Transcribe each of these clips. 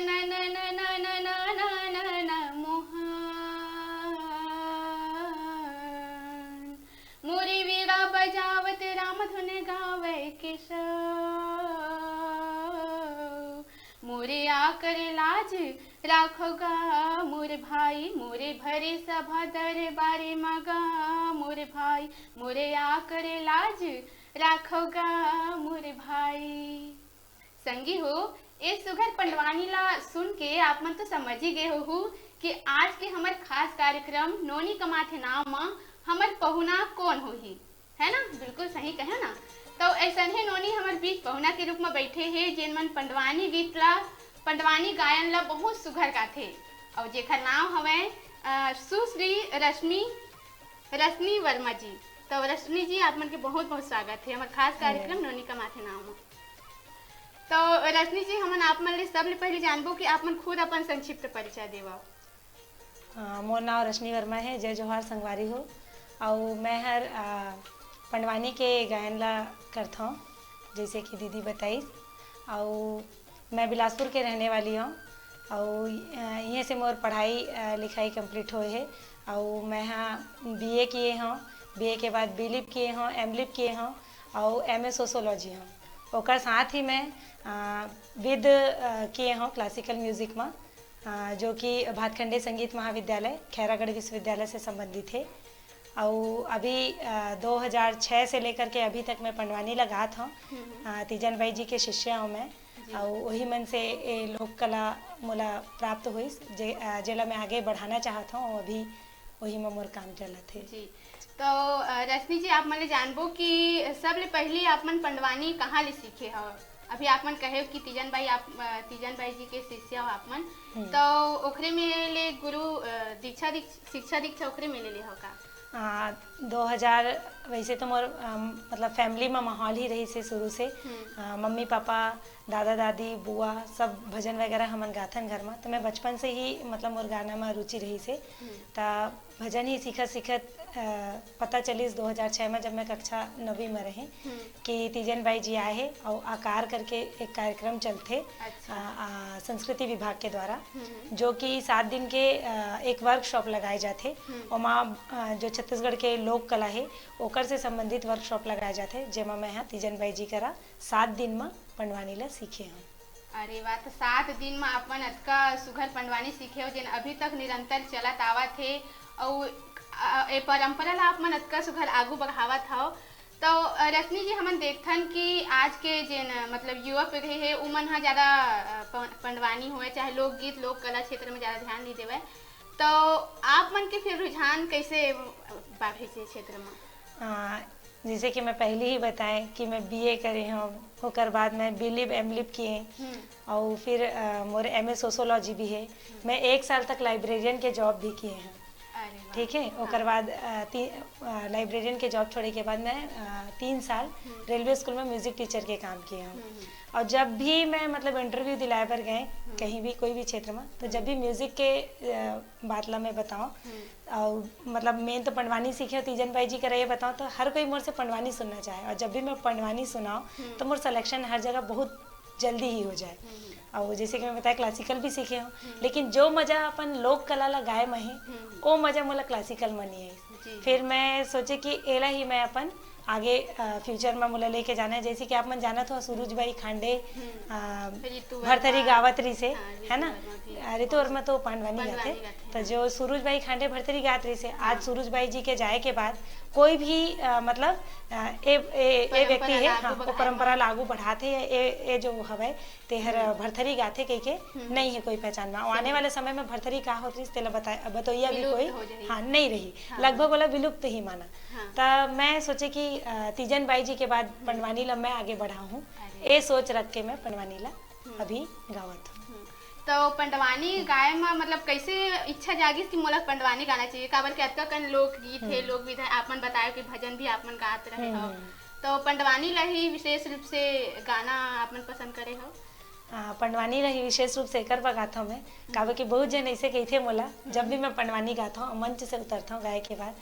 None नन नन नन मोहन मोरी वीणा बजावत राम धुन गावे केशव मोरे आकर लाज राखोगा मोरे भाई मोरे भरे सभा दरबारे मगा मोरे भाई मोरे आकर लाज राखोगा मोरे भाई। संगी हो ए सुघर पंडवानी ला सुन के आप मन तो समझ ही गए हो कि आज के हमार खास कार्यक्रम नोनी कमाथे नाम में हमार पहुना कौन होही, है ना? बिल्कुल सही कहे ना। तो ऐसा ही नोनी हमार बीच पहुना के रूप में बैठे हैं जिन मन पंडवानी गीत ला पंडवानी गायन ला बहुत सुघर गाथे और जेकर नाम हवे सुश्री रश्मि वर्मा जी। तो रश्मि जी आप मन के बहुत बहुत स्वागत है हमारे खास कार्यक्रम नोनी का माथे नाम। तो रश्मि जी हमन आप मन ले सबले पहले जानबो कि आप मन खुद अपन संक्षिप्त परिचय देवा। मोर नाम रश्मि वर्मा है। जय जोहार संगवारी हो। और मैं हर पंडवानी के गायन ला करता हूँ जैसे कि दीदी बताई। और मैं बिलासपुर के रहने वाली हूँ और यहाँ से मोर पढ़ाई लिखाई कंप्लीट हुई है। और मैं यहाँ बीए किए हूँ, बीए के बाद बीलिप किए हूँ, एमलिप किए हूँ और एमए सोशोलॉजी हूँ। ओकर साथ ही मैं विद किए हूँ क्लासिकल म्यूज़िक में जो कि भातखंडे संगीत महाविद्यालय खैरागढ़ विश्वविद्यालय से संबंधित है। और अभी 2006 से लेकर के अभी तक मैं पंडवानी लगात हूँ। तीजन बाई जी के शिष्य हूँ मैं और वही मन से ये लोक कला मोला प्राप्त हुई जेला मैं आगे बढ़ाना चाहता हूँ। अभी वही में मोर काम चलत है जी। तो रश्मि जी आप मन जानबो कि सबले पहले आप मन पंडवानी कहाँ ले सीखे हो? अभी आप मन कहे कि तीजन बाई जी के शिष्य हो आप मन, तो ओकरे में ले गुरु शिक्षा दीक्षा ओकरे में ले हो का? 2000 वैसे तो मोर मतलब फैमिली में माहौल ही रही से शुरू से। मम्मी पापा दादा दादी बुआ सब भजन वगैरह हमन गाथन घर में। तो मैं बचपन से ही मतलब मोर गाना में रुचि रही से ता भजन ही सीखत पता चली 2006 में जब मैं कक्षा 9वीं में रही कि तीजन बाई जी आए हैं और आकार करके एक कार्यक्रम चलते। अच्छा। संस्कृति विभाग के द्वारा जो कि 7 दिन के एक वर्कशॉप लगाए जाते और माँ जो छत्तीसगढ़ के लोक कला है ओकर से संबंधित वर्कशॉप लगाए जाते जेमा मैं यहाँ तीजन बाई जी करा 7 दिन में पंडवानी ला सीखे हूँ। अरे वाह, तो 7 दिन में अपन अतका सुघर पंडवानी सीखे हो जिन अभी तक निरंतर चलत आवत है और ए परंपरा ला आप मन अतका सुघर आगू बढ़ावत हो। तो रश्मि जी हमन देखथन कि आज के जिन मतलब युवा पीढ़ी है उमन हा ज़्यादा पंडवानी होए चाहे लोकगीत लोक कला क्षेत्र में ज़्यादा ध्यान नहीं देवे। तो आप मन के फिर रुझान कैसे बाढ़े से क्षेत्र में? जैसे कि मैं पहले ही बताएं कि मैं बीए करे हूँ, होकर बाद मैं बीलिप एमलिप किए और फिर मोर एमए सोशोलॉजी भी है। मैं 1 साल तक लाइब्रेरियन के जॉब भी किए हैं। ठीक है। ओकर बाद लाइब्रेरियन के जॉब छोड़े के बाद मैं 3 साल रेलवे स्कूल में म्यूजिक टीचर के काम किए हूँ। और जब भी मैं मतलब इंटरव्यू दिलाए पर गए कहीं भी कोई भी क्षेत्र में तो जब भी म्यूजिक के बात ला मैं बताऊँ और मतलब मैं तो पंडवानी सीखे हो तीजन बाई जी का ये बताऊँ तो हर कोई मोर से पंडवानी सुनना चाहे। और जब भी मैं पंडवानी सुनाऊँ तो मोर सिलेक्शन हर जगह बहुत जल्दी ही हो जाए। और जैसे कि मैं बताया क्लासिकल भी सीखे हूँ लेकिन जो मज़ा अपन लोक कला ला गाए में ही वो मज़ा मोला क्लासिकल में नहीं है। फिर मैं सोचे कि एला ही मैं अपन आगे फ्यूचर में मोला लेके जाना है। जैसे कि आप मन जाना था सूरज बाई खांडे भरथरी गावत रही से है ना, ऋतु वर्मा तो पंडवानी गाते। तो जो सूरज बाई खांडे भरथरी गात रही से आज सूरज बाई जी के जाए के बाद कोई भी मतलब ए व्यक्ति है हाँ वो परंपरा लागू बढ़ाते ये जो हवे तेहर भरथरी गाथे कह के नहीं है कोई पहचान में। आने वाले समय में भरथरी का होती तेला बतैया भी कोई हाँ नहीं रही लगभग वाला विलुप्त ही माना। तब मैं सोचे कि तीजन बाई जी के बाद पंडवानी ला मैं आगे बढ़ा हूँ ये सोच रख के मैं पंडवानी ला अभी गावत हूँ। तो पंडवानी गाय में मतलब कैसे इच्छा जागी कि मोला पंडवानी गाना चाहिए? काबर के अतका कन लोकगीत है लोक विधा आपन बताए कि भजन भी आपन गात रहे हो तो पंडवानी ला ही विशेष रूप से गाना आपन पसंद करे हो? पंडवानी रही विशेष रूप से कर गाता हूँ मैं काबर कि बहुत जन ऐसे कहते मोला जब भी मैं पंडवानी गाता हूँ मंच से उतरता हूँ गाय के बाद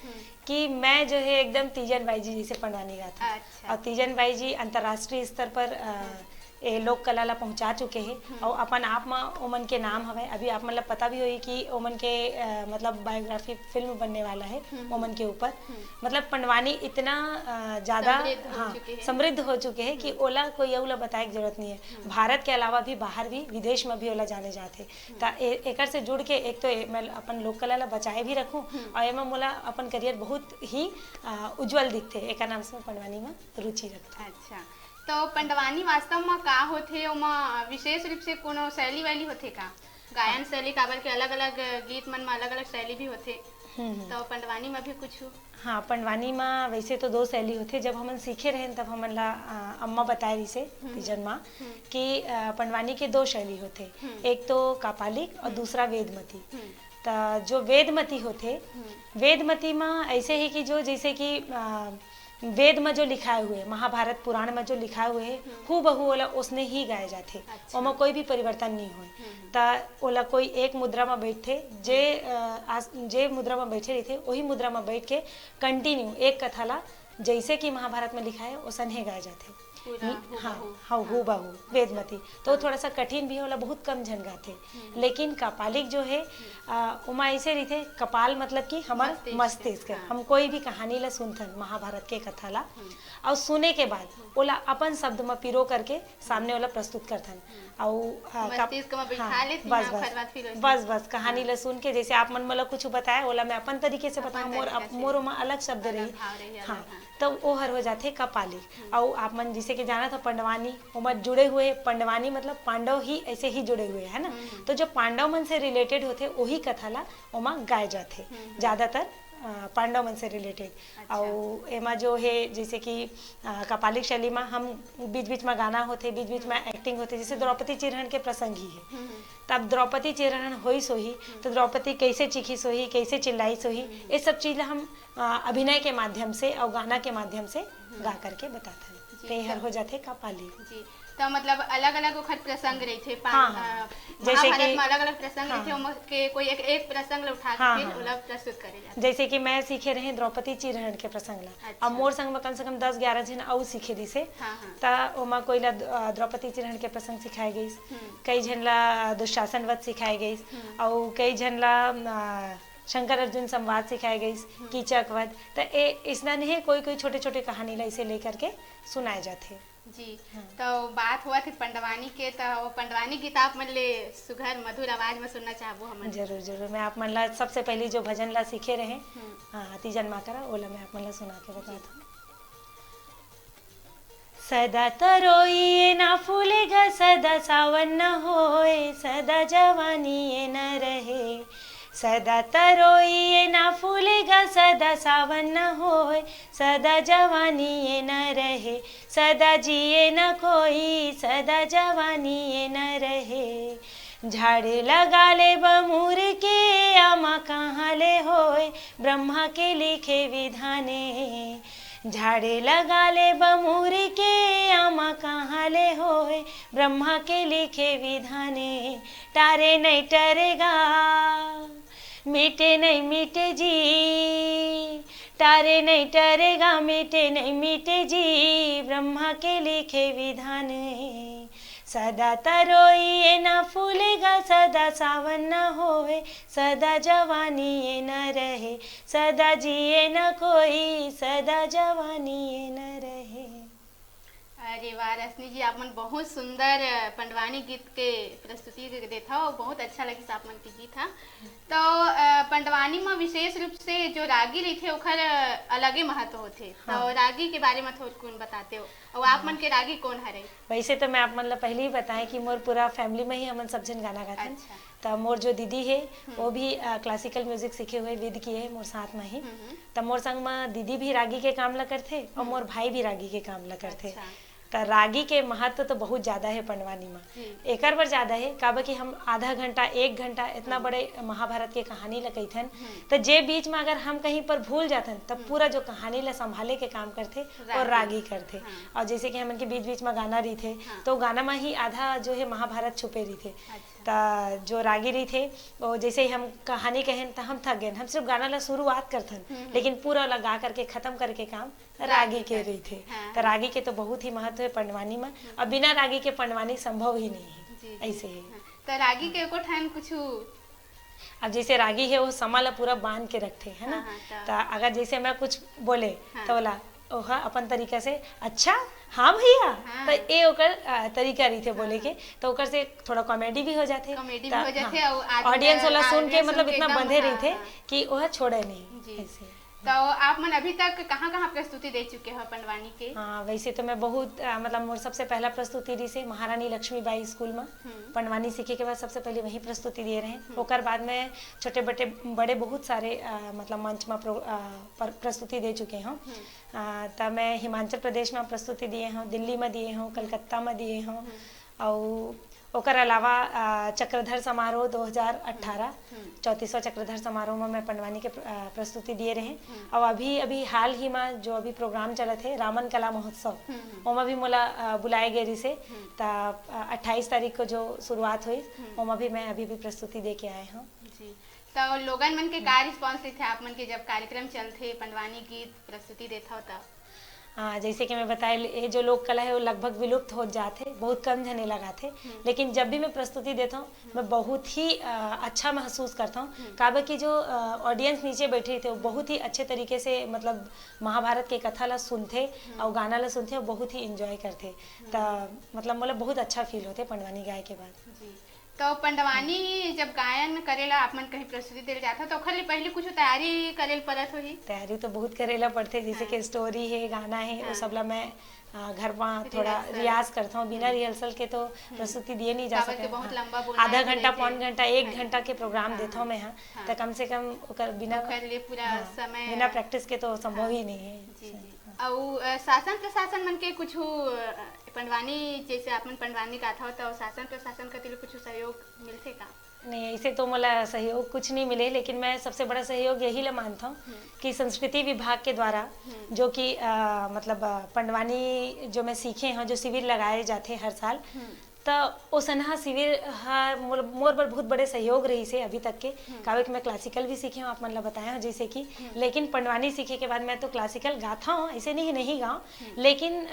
कि मैं जो है एकदम तीजन बाई जी जैसे पंडवानी गाता हूँ। और तीजन बाई जी अंतर्राष्ट्रीय स्तर पर ए लोक कला ला पहुंचा चुके हैं और अपन आप में ओमन के नाम हवे। अभी आप मतलब पता भी होई कि ओमन के मतलब बायोग्राफी फिल्म बनने वाला है ओमन के ऊपर। मतलब पंडवानी इतना ज़्यादा समृद्ध हो चुके हैं कि ओला कोई ओला बताए की जरूरत नहीं है। भारत के अलावा भी बाहर भी विदेश में भी ओला जाने जाते। ता एकर से जुड़ के एक तो मैं अपन लोक कला ला बचाए भी रखूँ और एमा मोला अपन करियर बहुत ही उज्जवल दिखते। एक नाम से पंडवानी में रुचि रखता। अच्छा, तो पंडवानी वास्तव में का होथे, ओमा विशेष रूप से कोनो शैली वैली होथे का? गायन शैली काबर के अलग अलग गीत मन में अलग अलग शैली भी होथे, तो पंडवानी में भी कुछ? हाँ, पंडवानी में वैसे तो 2 शैली होथे। जब हमन सीखे रहे तब हमन ला अम्मा बताए रही से तीजन माँ कि पंडवानी के 2 शैली होथे, एक तो कापालिक और दूसरा वेदमती। तो जो वेदमती होथे, वेदमती में ऐसे ही कि जो जैसे कि वेद में जो लिखाए हुए महाभारत पुराण में जो लिखाए हुए है हूबहू ओला उसने ही गाए जाते। अच्छा। ओमा कोई भी परिवर्तन नहीं हो। ता ओला कोई एक मुद्रा में बैठे जे मुद्रा में बैठे रहते वही मुद्रा में बैठ के कंटिन्यू एक कथा ला जैसे कि महाभारत में लिखा है वैसन ही गाए जाते। हाँ, हूबहू वेदमती। तो थोड़ा सा कठिन भी होला, बहुत कम जन गाते। लेकिन कपालिक जो है उमा ऐसे रही कपाल मतलब कि हमार मस्तिष्क। हम कोई भी कहानी ला सुनथन महाभारत के कथा ला और सुने के बाद ओला अपन शब्द में पिरो करके सामने ओला प्रस्तुत करथन बस कहानी ला सुन के जैसे आप मन मला कुछ बताए ओला मैं अपन तरीके से बताऊं मोर में अलग शब्द रही। हाँ, तो वो हर हो जाते कपालिक। और आप मन जिसे कि जाना था पंडवानी उमा जुड़े हुए। पंडवानी मतलब पांडव ही ऐसे ही जुड़े हुए है ना। तो जो पांडव मन से रिलेटेड होते वही कथा ला उमा गाए जाते ज्यादातर पांडव मन से रिलेटेड। अच्छा। और एमा जो है जैसे कि कपालिक शैली में हम बीच बीच में गाना होते, बीच बीच में एक्टिंग होते। जैसे द्रौपदी चिरहरण के प्रसंग ही है, तब द्रौपदी चिरहरण होई सोही तो द्रौपदी कैसे चीखी सोही, कैसे चिल्लाई सोही, ये सब चीज हम अभिनय के माध्यम से और गाना के माध्यम से गा करके बताते हैं। तैयार हो जाते कपालिक जी। तो मतलब अलग अलग वक्त प्रसंग रही थे। हाँ, जैसे कि अलग अलग प्रसंग रही थे के कोई एक प्रसंग उठा के फिर ओला प्रस्तुत करे जाते। जैसे कि मैं सीखे रहे द्रौपदी चिरहरण के प्रसंग ला। अच्छा। अब मोर संग में कम से कम 10-11 जन और सीखे दी से। ता ओमा कोई ला द्रौपदी चिरहरण के प्रसंग सिखाए गई, कई जन ला दुशासन वध सिखाए गई और कई जन ला शंकर अर्जुन संवाद सिखाए गई, कीचक वध। तो इसना नहीं कोई कोई छोटे छोटे कहानी ला इसे लेकर के सुनाए जाते जी। तो बात हुआ थी पंडवानी के, तो वो पंडवानी गीत आप मन ले सुघर मधुर आवाज में सुनना चाहबो हम? जरूर जरूर। मैं आप मन ला सबसे पहले जो भजन ला सीखे रहे तीजन माँ करा ओला मैं आप मन ला सुना के बताता हूँ। सदा तरोइए ना फूलेगा, सदा सावन न होए, सदा जवानी ये न रहे। सदा तरोइए ना फूलेगा, सदा सावन न होए, सदा जवानी ये न रहे। सदा जिए न कोई, सदा जवानी ये न रहे। झाड़े लगा ले बमूर के, आमा कहाँ ले होए, ब्रह्मा के लिखे विधाने। झाड़े लगा ले बमूर के, आमा कहाँ ले होए, ब्रह्मा के लिखे विधाने। टारे नहीं टरेगा, मिटे नहीं मिटे जी, टारे नहीं टरेगा, मिटे नहीं मिटे जी, ब्रह्मा के लिखे विधान। सदा तरोइए ना फूलेगा, सदा सावन न होए, सदा जवानी ये न रहे। सदा जिए न कोई, सदा जवानी ये न रहे। अरे वाह रश्मि जी, आप मन बहुत सुंदर पंडवानी गीत के प्रस्तुति देता हो, बहुत अच्छा लगी आप मन के गीत। हाँ, तो पंडवानी में विशेष रूप से जो रागी रही थे ओखर अलगे महत्व होते। हाँ। तो रागी के बारे में थोड़ा कौन बताते हो और आप मन के रागी कौन हरे? वैसे तो मैं आप मन पहले ही बताएं कि मोर पूरा फैमिली में ही हमन सब जन गाना गाते हैं। अच्छा। तो मोर जो दीदी है वो भी क्लासिकल म्यूजिक सीखे हुए विद की है मोर साथ में ही। तो मोर संग में दीदी भी रागी के काम ला करते और मोर भाई भी रागी के काम ला करते। अच्छा। तो रागी के महत्व तो बहुत ज्यादा है पंडवानी में, एकर बर ज्यादा है काबर कि हम आधा घंटा 1 घंटा इतना बड़े महाभारत के कहानी ला कहथन। तो जे बीच में अगर हम कहीं पर भूल जाथन तब पूरा जो कहानी ला संभाले के काम करते और रागी करते। और जैसे कि हमन के बीच बीच में गाना रही थे तो गाना में ही आधा जो है महाभारत छुपे रही थे। तो जो रागी रही थे वो जैसे ही हम कहानी कहें तो हम थक गए, हम सिर्फ गाना ला शुरुआत करथन लेकिन पूरा लगा करके खत्म करके काम रागी के रही थे। तो रागी के तो बहुत ही महत्व महत्व है पंडवानी में, और बिना रागी के पंडवानी संभव ही नहीं है। ऐसे है। तो रागी के एको ठान कुछ अब जैसे रागी है वो समाला पूरा बांध के रखते है ना, तो अगर जैसे मैं कुछ बोले तो बोला ओहा अपन तरीका से अच्छा हाँ भैया, तो ये ओकर तरीका रही थे बोले के, तो ओकर से थोड़ा कॉमेडी भी हो जाते, ऑडियंस वाला सुन के मतलब इतना बंधे रही थे कि वह छोड़े नहीं। ऐसे तो आप मन अभी तक कहाँ कहाँ प्रस्तुति दे चुके हो पंडवानी के? हाँ, वैसे तो मैं बहुत मतलब मोर सबसे पहला प्रस्तुति रही से महारानी लक्ष्मीबाई स्कूल में पंडवानी सीखे के बाद सबसे पहले वही प्रस्तुति दिए रहे। ओकर बाद में छोटे बड़े बहुत सारे मतलब मंच में प्रस्तुति दे चुके हूँ। तब मैं हिमाचल प्रदेश में प्रस्तुति दिए हूँ, दिल्ली में दिए हूँ, कलकत्ता में दिए हूँ, और ओकर अलावा चक्रधर समारोह 2018 34वां चक्रधर समारोह में मैं पंडवानी के प्रस्तुति दिए रहे। और अभी हाल ही में जो अभी प्रोग्राम चले थे रामन कला महोत्सव, ओमा भी मोला बुलाए गए रही से, तो 28 तारीख को जो शुरुआत हुई ओमा भी मैं अभी भी प्रस्तुति दे के आए हूँ। तो लोगन मन के का रिस्पॉन्स थे आप मन के जब कार्यक्रम चलते पंडवानी गीत प्रस्तुति देता होता? हाँ, जैसे कि मैं बताए ये जो लोक कला है वो लगभग विलुप्त हो जाते, बहुत कम जने लगा थे, लेकिन जब भी मैं प्रस्तुति देता हूँ मैं बहुत ही अच्छा महसूस करता हूँ। काबे की जो ऑडियंस नीचे बैठे थे वो बहुत ही अच्छे तरीके से मतलब महाभारत के कथा ला सुनते और गाना ला सुनते और बहुत ही इंजॉय करते, तो मतलब मतलब बहुत अच्छा फील होते पंडवानी गाय के बाद। तो पंडवानी जब गायन करेला आप मन कहीं प्रस्तुति देल जाता तो ओखर ले पहले कुछ तैयारी करेल पड़त होही? तैयारी तो बहुत करेला पड़ते, जैसे कि स्टोरी है, गाना है, वो सब ला मैं घर में थोड़ा रियाज करता हूँ। बिना रिहर्सल के तो प्रस्तुति दिए नहीं जा सकते। आधा घंटा पौन घंटा 1 घंटा के प्रोग्राम देता हूँ मैं। हाँ, तो कम से कम बिना प्रैक्टिस के तो संभव ही नहीं है। और शासन प्रशासन मन के कुछ पंडवानी जैसे आप मन पंडवानी गाथा हो तो शासन प्रशासन के लिए कुछ सहयोग मिलते का? नहीं, ऐसे तो मला सहयोग कुछ नहीं मिले, लेकिन मैं सबसे बड़ा सहयोग यही ला मानता हूँ कि संस्कृति विभाग के द्वारा जो कि मतलब पंडवानी जो मैं सीखे हैं, जो शिविर लगाए जाते हर साल, तो ओसनहा शिविर मोर पर बहुत बड़े सहयोग रही से अभी तक के। कावे कि मैं क्लासिकल भी सीखे हूँ, आप मन ला बताया हूँ जैसे कि, लेकिन पंडवानी सीखे के बाद मैं तो क्लासिकल गाता हूँ, ऐसे नहीं गाऊँ, लेकिन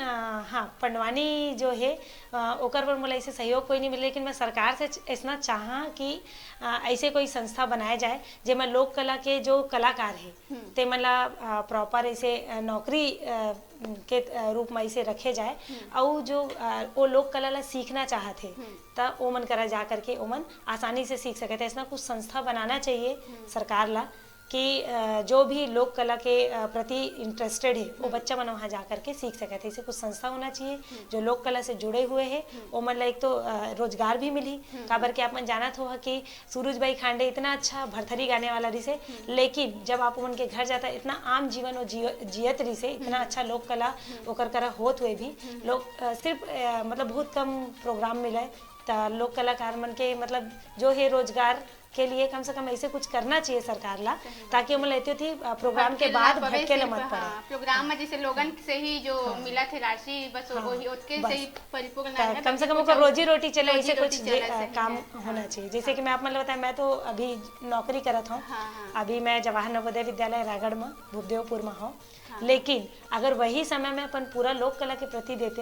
हाँ पंडवानी जो है ओकर पर मोला ऐसे सहयोग कोई नहीं मिले। लेकिन मैं सरकार से ऐसा चाहा कि ऐसे कोई संस्था बनाया जाए जेमा लोक कला के जो कलाकार है ते मन ला प्रॉपर ऐसे नौकरी के रूप में इसे रखे जाए, और जो वो लोक कला ला सीखना चाहते तो वो मन करा जा करके वो मन आसानी से सीख सके थे। ऐसा कुछ संस्था बनाना चाहिए सरकार ला कि जो भी लोक कला के प्रति इंटरेस्टेड है वो बच्चा मन वहाँ जा करके सीख सके थे। इसे कुछ संस्था होना चाहिए जो लोक कला से जुड़े हुए हैं, वो मन ला एक तो रोजगार भी मिली। काबर के आप मन जाना तो कि सूरजबाई खांडे इतना अच्छा भरथरी गाने वाला रही से, लेकिन जब आप उनके घर जाता इतना आम जीवन वो जियत रही से, इतना अच्छा लोक कला ओकर करा होत हुए भी लोग सिर्फ मतलब बहुत कम प्रोग्राम मिले। तो लोक कलाकार मन के मतलब जो है रोजगार के लिए कम से कम ऐसे कुछ करना चाहिए सरकार ला, ताकि हम लेते थी प्रोग्राम के बाद भटके ल मत पड़े। प्रोग्राम में जैसे लोगन से ही जो मिला थे राशि बस वही उसके से ही परिपूर्ण है, कम से कम उसका रोजी रोटी चले, ऐसे कुछ काम होना चाहिए। जैसे कि मैं आप मतलब बताया, मैं तो अभी नौकरी करत हूँ, अभी मैं जवाहर नवोदय विद्यालय रायगढ़ में भूपदेवपुर में हूँ, लेकिन अगर वही समय में अपन पूरा लोक कला के प्रति देते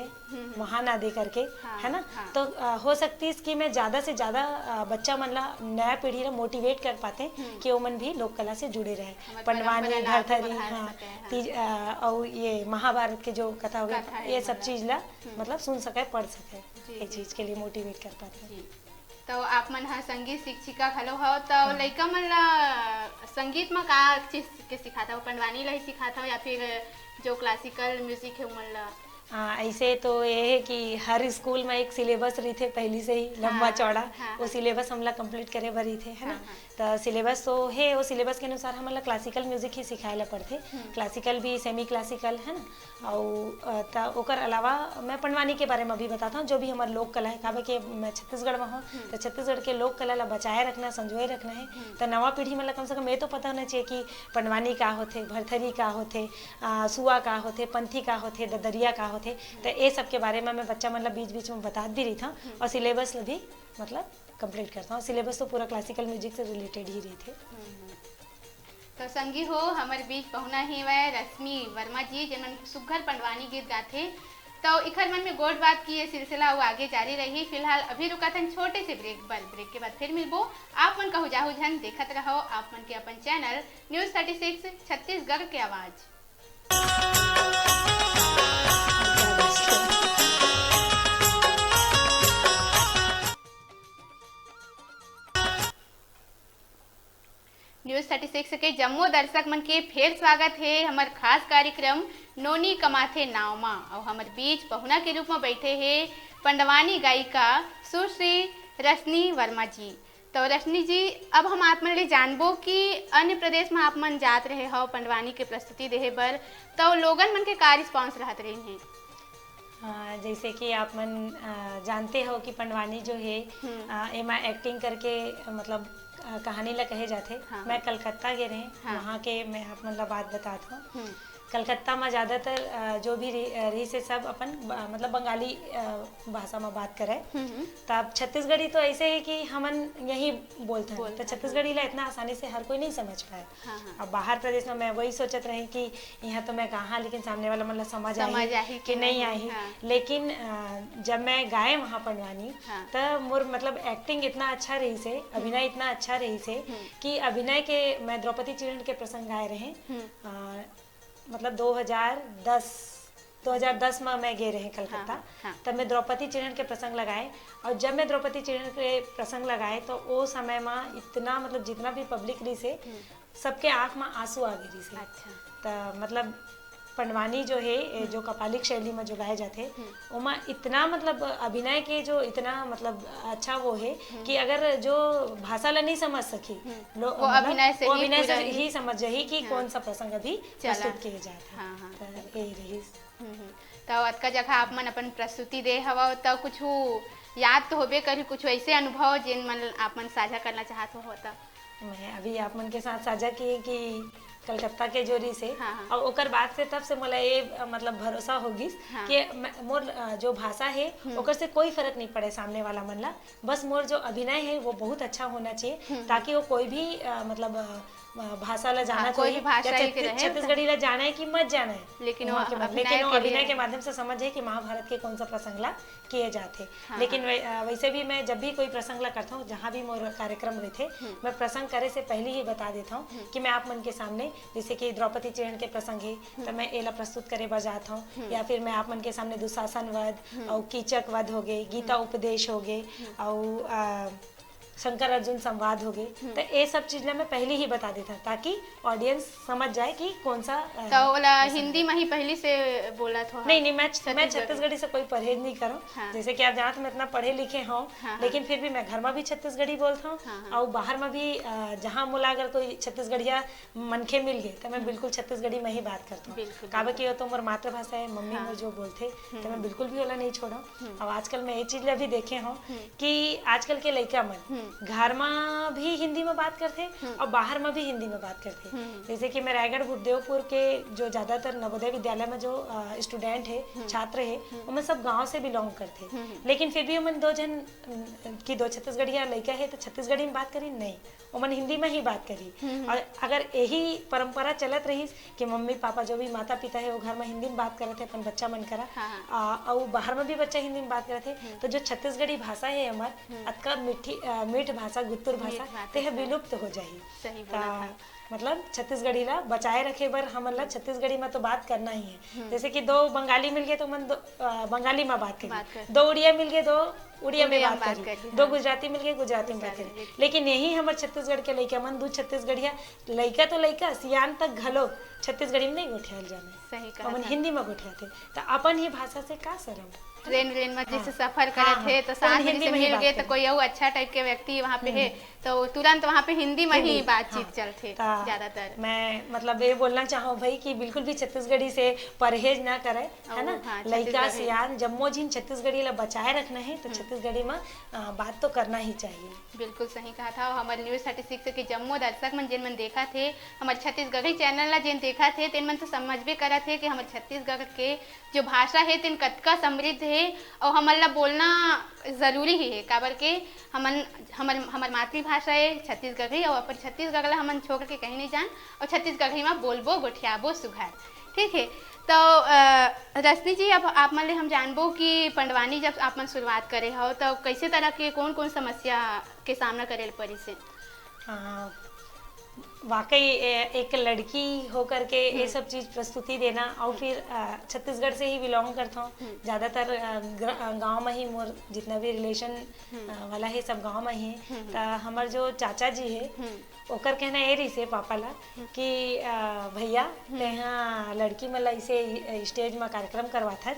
वहाँ ना दे करके, है ना, तो हो सकती है कि मैं ज़्यादा से ज़्यादा बच्चा मन ला नया पीढ़ी ला मोटिवेट कर पाते कि वो मन भी लोक कला से जुड़े रहे। पंडवानी, भरथरी, हाँ, और ये महाभारत के जो कथा हो गया, ये सब चीज़ ला मतलब सुन सके, पढ़ सके, ये चीज़ के लिए मोटिवेट कर पाते। तो आप मन संगीत शिक्षिका खलो हो, तो लइका मन ला संगीत में का चीज के सिखाता हो? पंडवानी ला ही सिखाता हो या फिर जो क्लासिकल म्यूजिक है उमन ला? ऐसे तो ये है कि हर स्कूल में एक सिलेबस रही थे पहले से ही लंबा चौड़ा, वो सिलेबस हम लोग कंप्लीट करे भरी थे, है ना। तो सिलेबस तो है, वो सिलेबस के अनुसार हम लोग क्लासिकल म्यूजिक ही सिखाए ला पड़ते, क्लासिकल भी, सेमी क्लासिकल, है ना। और ओकर अलावा मैं पंडवानी के बारे में भी बताता हूँ, जो भी हमारे लोक कला है। काबे कि मैं छत्तीसगढ़ में हूँ, तो छत्तीसगढ़ के लोक कला ला बचाए रखना, संजोए रखना है। तो नवा पीढ़ी मतलब कम से कम ये तो पता होना चाहिए कि पंडवानी का होते, भरथरी का होते, सुआ का होते, पंथी का होते, ददरिया का होते। तो ये सब के बारे में मैं बच्चा मतलब बीच में बता भी रही था, और सिलेबस भी मतलब कंप्लीट करता हूँ। सिलेबस तो पूरा क्लासिकल म्यूजिक से रिलेटेड ही रही थे। तो संगी हो हमारे बीच पहुना ही वह रश्मि वर्मा जी, जिनमन सुघर पंडवानी गीत गाथे, तो इखर मन में गोड बात की ये सिलसिला वो आगे जारी रही। फिलहाल अभी रुका था छोटे से ब्रेक के बाद फिर मिलबो। आप मन कहू जाहू झन देखत रहो आप मन के अपन चैनल न्यूज़ 36 छत्तीसगढ़ के आवाज। न्यूज़ 36 के जम्मू दर्शक मन के फिर स्वागत है हमार खास कार्यक्रम नोनी कमाथे नाव मा। और हमार बीच पहुना के रूप में बैठे हैं पंडवानी गायिका सुश्री रश्मि वर्मा जी। तो रश्मि जी, अब हम आप मन ले जानबो कि अन्य प्रदेश में आप मन जात रहे हो पंडवानी के प्रस्तुति देहे बर, तो लोगन मन के का रिस्पॉन्स रहत रही हैं? जैसे कि आप मन जानते हो कि पंडवानी जो है एमा एक्टिंग करके मतलब कहानी ला कहे जाते। हाँ। मैं कलकत्ता गए रहे। हाँ। वहाँ के मैं आप मतलब बात बताता हूँ। कलकत्ता में ज़्यादातर जो भी रही से सब अपन मतलब बंगाली भाषा में बात करे। तब छत्तीसगढ़ी तो ऐसे है कि हमन यही बोलते हैं, तो छत्तीसगढ़ी ला इतना आसानी से हर कोई नहीं समझ पाए। अब बाहर प्रदेश में मैं वही सोचत रही कि यहाँ तो मैं कहाँ, लेकिन सामने वाला मतलब समझ आई कि नहीं आई। लेकिन जब मैं गाए वहाँ पंडवानी तब मोर मतलब एक्टिंग इतना अच्छा रही से, अभिनय इतना अच्छा रही से कि अभिनय के मैं द्रौपदी चिरण के प्रसंग गाए रहे। मतलब 2010 में मैं गए रहे कलकत्ता। तब मैं द्रौपदी चिरण के प्रसंग लगाए, और जब मैं द्रौपदी चिरण के प्रसंग लगाए तो वो समय में इतना मतलब जितना भी पब्लिक रही से सबके आँख में आंसू आ गई से। अच्छा। तो मतलब पंडवानी जो है जो कपालिक शैली में जो गाए जाते उमा इतना मतलब अभिनय के जो इतना मतलब अच्छा वो है कि अगर जो भाषा ला नहीं समझ सकी वो अभिनय से ही समझ जाही कि कौन सा प्रसंग अभी प्रस्तुत किए जाते। तो यही रही। तो अतका जगह आप मन अपन प्रस्तुति दे हवा तो कुछ याद तो होबे करी, कुछ ऐसे अनुभव जिन मन आप मन साझा करना चाहत हो तो? मैं अभी आप मन के साथ साझा किए कि कलकत्ता के जोरी से। हाँ। और ओकर बाद से तब से मला ये मतलब भरोसा होगी कि मोर जो भाषा है ओकर से कोई फर्क नहीं पड़े सामने वाला मन ला। बस मोर जो अभिनय है वो बहुत अच्छा होना चाहिए ताकि वो कोई भी मतलब भाषा ला जाना चाहिए, छत्तीसगढ़ी ला जाना है कि मत जाना है, लेकिन वो अभिनय के माध्यम से समझे कि महाभारत के कौन सा प्रसंग ला किए जाते। लेकिन वैसे भी मैं जब भी कोई प्रसंग ला करता हूँ, जहाँ भी मोर कार्यक्रम रहते, मैं प्रसंग करे से पहले ही बता देता हूँ कि मैं आप मन के सामने जैसे कि द्रौपदी चिरण के प्रसंग है तो मैं एला प्रस्तुत करे बर जाता हूँ, या फिर मैं आप मन के सामने दुशासन वध और कीचक वध हो गए, गीता उपदेश हो गए और शंकर अर्जुन संवाद हो गए। तो ये सब चीज मैं पहले ही बता देता ताकि ऑडियंस समझ जाए कि कौन सा। तो ओला हिंदी में ही पहले से बोला था? नहीं, मैं छत्तीसगढ़ी से कोई परहेज नहीं करूँ। जैसे कि आप जानते मैं इतना पढ़े लिखे हूँ, लेकिन फिर भी मैं घर में भी छत्तीसगढ़ी बोलता हूँ और बाहर में भी जहाँ मुला अगर कोई छत्तीसगढ़िया मनखे मिल गए तो मैं बिल्कुल छत्तीसगढ़ी में ही बात करता हूँ। काबे की तो मोर मातृभाषा है, मम्मी में जो बोलते तो मैं बिल्कुल भी ओला नहीं छोड़ा। और आजकल मैं ये चीज भी देखे हूँ कि आजकल के लड़का मन घर में भी हिंदी में बात करते और बाहर में भी हिंदी में बात करते। जैसे कि मैं रायगढ़ बुद्धदेवपुर के जो ज्यादातर नवोदय विद्यालय में जो स्टूडेंट है, छात्र है, वो सब गांव से बिलोंग करते, लेकिन फिर भी उमन दो छत्तीसगढ़िया लड़का है तो छत्तीसगढ़ी में बात करी नहीं, उमन हिंदी में ही बात करी। और अगर यही परंपरा चलत रही कि मम्मी पापा जो भी माता पिता है वो घर में हिंदी में बात करते अपन बच्चा मन करा और बाहर में भी बच्चा हिंदी में बात करते, तो जो छत्तीसगढ़ी भाषा है हमार अतका मीठ भाषा, गुत्तुर भाषा ते विलुप्त हो जाही। मतलब छत्तीसगढ़ी ला बचाए रखे बर हमन ला छत्तीसगढ़ी में तो बात करना ही है। जैसे कि दो बंगाली मिल गए तो मन बंगाली में बात करी, दो उड़िया मिल गए दो उड़िया में बात करी, दो गुजराती मिल गए गुजराती में बात करी। लेकिन यही हमारे छत्तीसगढ़ के लड़का मन दू छत्तीसगढ़िया लड़का तो लड़का सियान तक घलो छत्तीसगढ़ी में नहीं गोठियाल जाने, अपन हिंदी में गोठियाते। तो अपन ही भाषा से का शर्म। ट्रेन में जैसे सफर करे थे तो साथ में जैसे मिल गए तो कोई अच्छा टाइप के व्यक्ति वहाँ पे है तो तुरंत वहाँ पे हिंदी में ही बातचीत चलते ज्यादातर। मैं मतलब ये बोलना चाहूँ भाई कि बिल्कुल भी छत्तीसगढ़ी से परहेज ना करे, है ना। लड़का सियान जम्मो जिन छत्तीसगढ़ी ला बचाए रखना है तो छत्तीसगढ़ी में बात तो करना ही चाहिए। बिल्कुल सही कहा था। हमारे न्यूज़ 36 के जम्मू दर्शक मन जिन मन देखा थे हमारे छत्तीसगढ़ी चैनल ला जिन देखा थे तेन मन तो समझ भी करा थे कि हमारे छत्तीसगढ़ के जो भाषा है तेन कतका समृद्ध है और हमारे ला बोलना जरूरी ही है, काबर के हमार मातृभाषा है छत्तीसगढ़ी और अपन छत्तीसगढ़ ला हमन छोड़ के कहीं नहीं जान और छत्तीसगढ़ी में बोलबो गोठियाबो सुघर। ठीक है, तो रश्मि जी, अब आप मन ले हम जानबो कि पंडवानी जब आप मन शुरुआत करे हो तो कैसे तरह के कौन कौन समस्या के सामना करे ले पड़ी से? वाकई एक लड़की होकर के ये सब चीज़ प्रस्तुति देना, और फिर छत्तीसगढ़ से ही बिलोंग करता हूँ, ज़्यादातर गांव में ही मोर जितना भी रिलेशन वाला है सब गांव में ही है। तो हमार जो चाचा जी है ओकर कहना ये रही से पापा ला कि भैया तेहा लड़की मन ला इसे स्टेज में कार्यक्रम करवाथा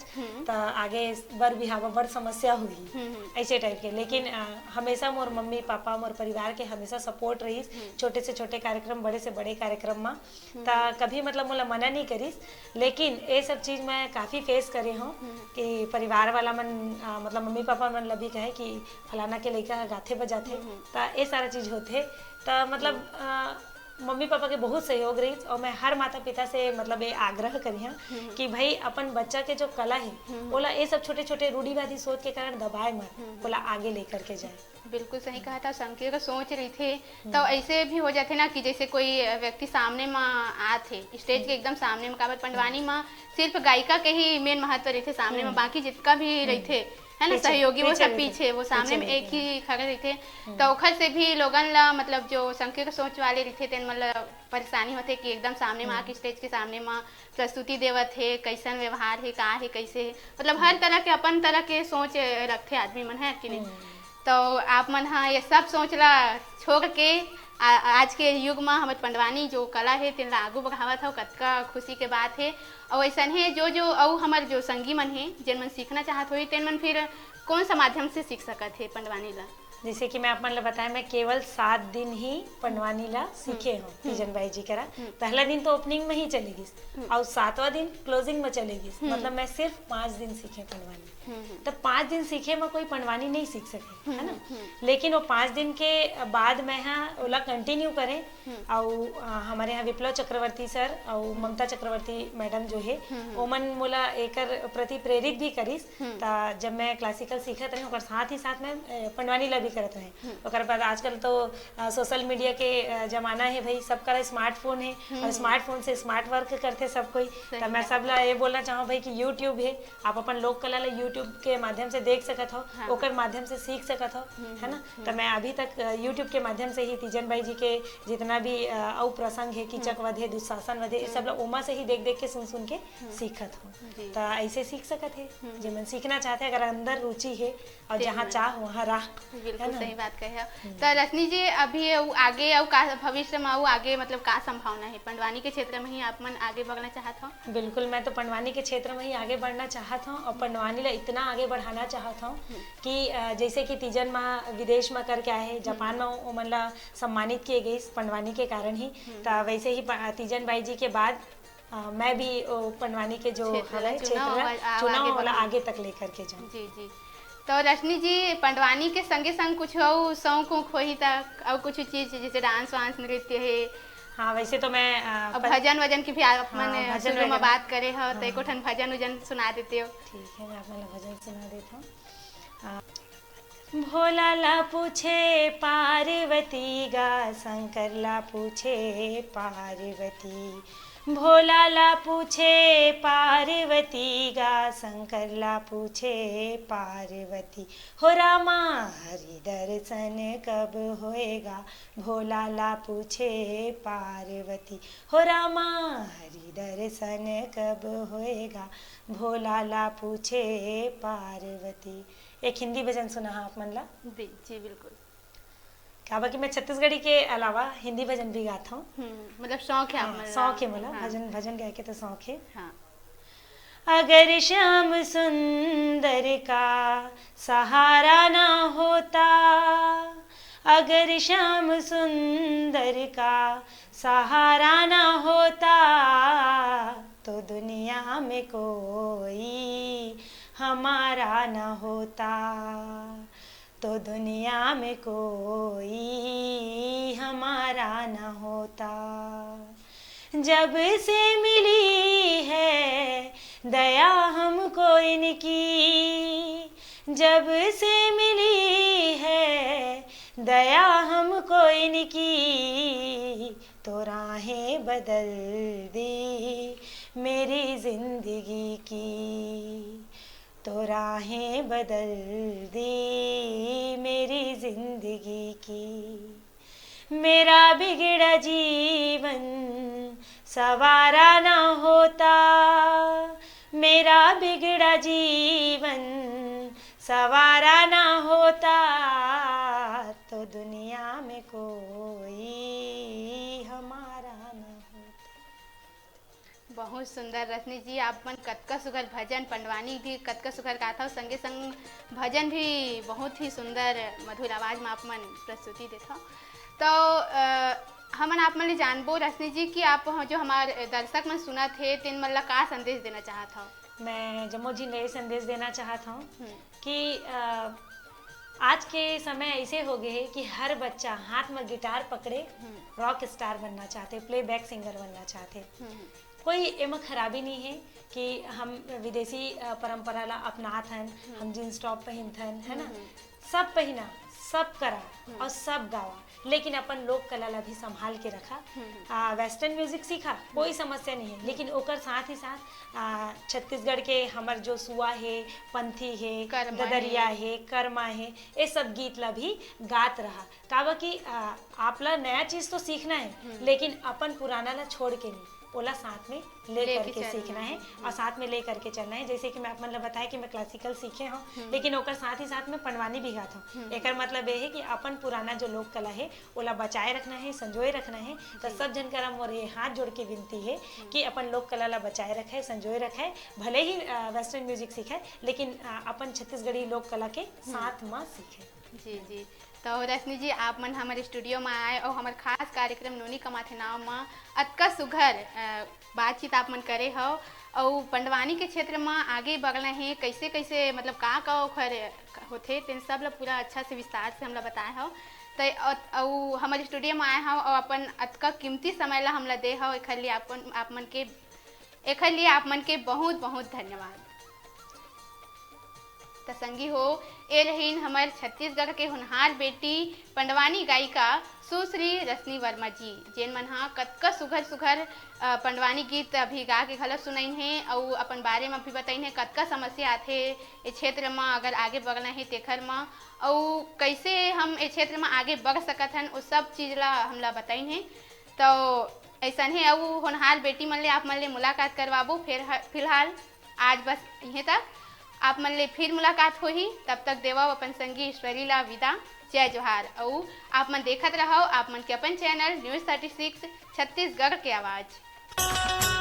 तो आगे बर बिहावा बड़ समस्या हुई ऐसे टाइप के। लेकिन हमेशा मोर मम्मी पापा मोर परिवार के हमेशा सपोर्ट रही, छोटे से छोटे कार्यक्रम बड़े से बड़े कार्यक्रम में ता कभी मतलब मोला मना नहीं करीस। लेकिन ये सब चीज़ मैं काफ़ी फेस करे हूँ कि परिवार वाला मन मतलब मम्मी पापा मन ला भी कहे कि फलाना के लड़का गाथे बजाथे, तो ये सारा चीज़ होते। तो मतलब मम्मी पापा के बहुत सहयोग रही, और मैं हर माता पिता से मतलब ये आग्रह करी हूँ कि भाई अपन बच्चा के जो कला है बोला ये सब छोटे छोटे रूढ़िवादी सोच के कारण दबाए मत, बोला आगे लेकर के जाए। बिल्कुल सही कहा था, संकीर्ण का सोच रही थे तो ऐसे भी हो जाते ना कि जैसे कोई व्यक्ति सामने में आते स्टेज के एकदम सामने में, काबर पंडवानी में सिर्फ गायिका के ही मेन महत्व रहते सामने में, बाकी जितना भी रहते है ना सहयोगी वो सब पीछे, वो सामने में एक ही खड़े रहते। तो ओखर से भी लोगन ला मतलब जो संकीर्ण सोच वाले रहते तेन मतलब परेशानी होते कि एकदम सामने में आके स्टेज के सामने में प्रस्तुति देवत है, कैसन व्यवहार है, का है, कैसे मतलब हर तरह के अपन तरह के सोच रखते आदमी मन है कि नहीं। तो आप मन हाँ ये सब सोचला छोड़ के आज के युग में हमारे पंडवानी जो कला है तेन ला आगू बढ़ावत हो, कतका खुशी के बात है। और ऐसा है जो और हमारे जो संगी मन है जिन मन सीखना चाहत हो तेन मन फिर कौन सा माध्यम से सीख सकत है पंडवानी ला? जैसे कि मैं आप मन ला बताया, मैं केवल 7 दिन ही पंडवानी ला सीखे हूँ तीजन भाई जी करा। पहला दिन तो ओपनिंग में ही चलेगी और 7वां दिन क्लोजिंग में चलेगी, मतलब मैं सिर्फ 5 दिन सीखे पंडवानी। तो 5 दिन सीखे में कोई पंडवानी नहीं सीख सके है ना, लेकिन वो 5 दिन के बाद मैं यहाँ ओला कंटिन्यू करें। और हमारे यहाँ विप्लव चक्रवर्ती सर और ममता चक्रवर्ती मैडम जो है ओमन मोला एकर प्रति प्रेरित भी करीस। जब मैं क्लासिकल सीखत रही साथ ही साथ में पंडवानी ला भी करत रहे। और बाद आजकल तो सोशल मीडिया के जमाना है भाई, सबका स्मार्टफोन है और स्मार्टफोन से स्मार्ट वर्क करते सब कोई। तो मैं सब ला ये बोलना चाहूँ भाई कि यूट्यूब है, आप अपन लोक कला ला यूट्यूब के माध्यम से देख सकत हो, ओकर माध्यम से सीख सकत हो है ना। तो मैं अभी तक यूट्यूब के माध्यम से ही तीजन भाई जी के जितना भी औ प्रसंग है, कीचक वध है, दुशासन वध है, ये सब ला ओमा से ही देख देख के सुन के सीखत हूँ। तो ऐसे सीख सकत है जो मन सीखना चाहते हैं, अगर अंदर रुचि है और जहाँ चाह वहाँ राह। बिल्कुल सही बात कहे। तो रश्मि जी अभी आगे और का भविष्य में आगे मतलब का संभावना है पंडवानी के क्षेत्र में ही आप मन आगे बढ़ना चाहत हो? बिल्कुल, मैं तो पंडवानी के क्षेत्र में ही आगे बढ़ना चाहत हूँ और पंडवानी ला इतना आगे बढ़ाना चाहत हूँ कि जैसे कि तीजन में विदेश में करके आए, जापान में उमन ला सम्मानित किए गई पंडवानी के कारण ही। तो वैसे ही तीजन भाई जी के बाद मैं भी पंडवानी के जो क्षेत्र चुनाव वाला आगे तक लेकर के जाऊँ। जी जी। तो रश्मि जी पंडवानी के संगे संग कुछ और शौक होही तक और कुछ चीज जैसे डांस वांस नृत्य है? हाँ, वैसे तो मैं भजन वजन की भी आप मैंने शुरू में बात करे हो तो एको ठन भजन वजन सुना देते हो? ठीक है, मैं आप भजन सुना देता हूँ। भोला ला पूछे पार्वती गा, शंकर ला पूछे पार्वती। भोला ला पूछे पार्वती गा, शंकर ला पूछे पार्वती। हो रामा हरि दर्शन कब होएगा, भोला ला पूछे पार्वती। हो रामा हरि दर्शन कब होएगा, भोला ला पूछे पार्वती। एक हिंदी भजन सुना है आप मन ला? जी जी बिल्कुल। क्या बाकी मैं छत्तीसगढ़ी के अलावा हिंदी भजन भी गाता हूँ, मतलब शौक है। हाँ, शौक है मतलब भजन गाय के तो शौक है। अगर श्याम सुंदर का सहारा ना होता, अगर श्याम सुंदर का सहारा ना होता, तो दुनिया में कोई हमारा न होता, तो दुनिया में कोई हमारा न होता। जब से मिली है दया हमको इनकी, जब से मिली है दया हमको इनकी, तो राहें बदल दी मेरी जिंदगी की तो राहें बदल दी मेरी जिंदगी की। मेरा बिगड़ा जीवन सवारा ना होता, मेरा बिगड़ा जीवन सवारा ना होता, तो दुनिया में कोई हमारा ना होता। बहुत सुंदर रश्मि जी, आप मन कतका सुघर भजन पंडवानी भी कतका सुघर गाथा, संगे संग भजन भी बहुत ही सुंदर मधुर आवाज में आप मन प्रस्तुति देता। तो हमन आप मन ले जानबो रश्मि जी कि आप जो हमारे दर्शक मन सुना थे तीन मन ला का संदेश देना चाहत हो। मैं जम्मू जी ने संदेश देना चाहता हूँ कि आज के समय ऐसे हो गए हैं कि हर बच्चा हाथ में गिटार पकड़े रॉक स्टार बनना चाहते, प्लेबैक सिंगर बनना चाहते। कोई एम खराबी नहीं है कि हम विदेशी परंपरा ला अपनात हन, हम जींस टॉप पहनथन, है ना, सब पहना, सब करा और सब गावा, लेकिन अपन लोक कला ला भी संभाल के रखा। वेस्टर्न म्यूजिक सीखा, कोई समस्या नहीं है, लेकिन ओकर साथ ही साथ छत्तीसगढ़ के हमर जो सुआ है, पंथी है, गदरिया है, कर्मा है, ये सब गीत ला भी गात रहा। काबा कि आप ला नया चीज तो सीखना है, लेकिन अपन पुराना ला छोड़ के नहीं, ओला साथ में ले करके सीखना है और साथ में ले करके चलना है। जैसे कि मैं आप मन बताया कि मैं क्लासिकल सीखे हूँ, लेकिन ओकर साथ ही साथ में पंडवानी भी गाता हूँ। एकर मतलब ये है कि अपन पुराना जो लोक कला है ओला बचाए रखना है, संजोए रखना है। तो सब जन करा मोर ये हाथ जोड़ के विनती है कि अपन लोक कला ला बचाए रखे, संजोए रखे, भले ही वेस्टर्न म्यूजिक सीखे, लेकिन अपन छत्तीसगढ़ी लोक कला के साथ में सीखे। जी जी, तो रश्मि जी आप मन हमारे स्टूडियो में आए और हमारे खास कार्यक्रम नोनी कमाथे नाव में अतका सुघर बातचीत आप मन करे हो और पंडवानी के क्षेत्र में आगे बढ़ना है, कैसे कैसे मतलब का ओखर होथे तेन सब ला पूरा अच्छा से विस्तार से हमला बताए हो। तो हमारे स्टूडियो में आए हो और अपन अतका कीमती समय ला हमला दे हो, एखर लिए आप मन के बहुत बहुत धन्यवाद। तो संगी हो ए रहीन हमारे छत्तीसगढ़ के होनहार बेटी पंडवानी गायिका सुश्री रश्मि वर्मा जी, जेन मन हा कतका सुघर सुघर पंडवानी गीत अभी गा के घलो सुनाइन है और अपन बारे में भी बताइन है कतका समस्या आथे ए क्षेत्र में अगर आगे बढ़ना है तेखर में और कैसे हम ए क्षेत्र में आगे बढ़ सकत हन, उस सब चीज ला हमला बताइन है। तो ऐसा है और होनहार बेटी मन ले आप मन ले मुलाकात करवाबो। फिलहाल आज बस यहीं तक, आप मन ले फिर मुलाकात होही, तब तक देवा अपन संगी ईश्वरी ला विदा। जय जोहार। और आप मन देखत रहो आप मन के अपन चैनल न्यूज़ 36 छत्तीसगढ़ के आवाज़।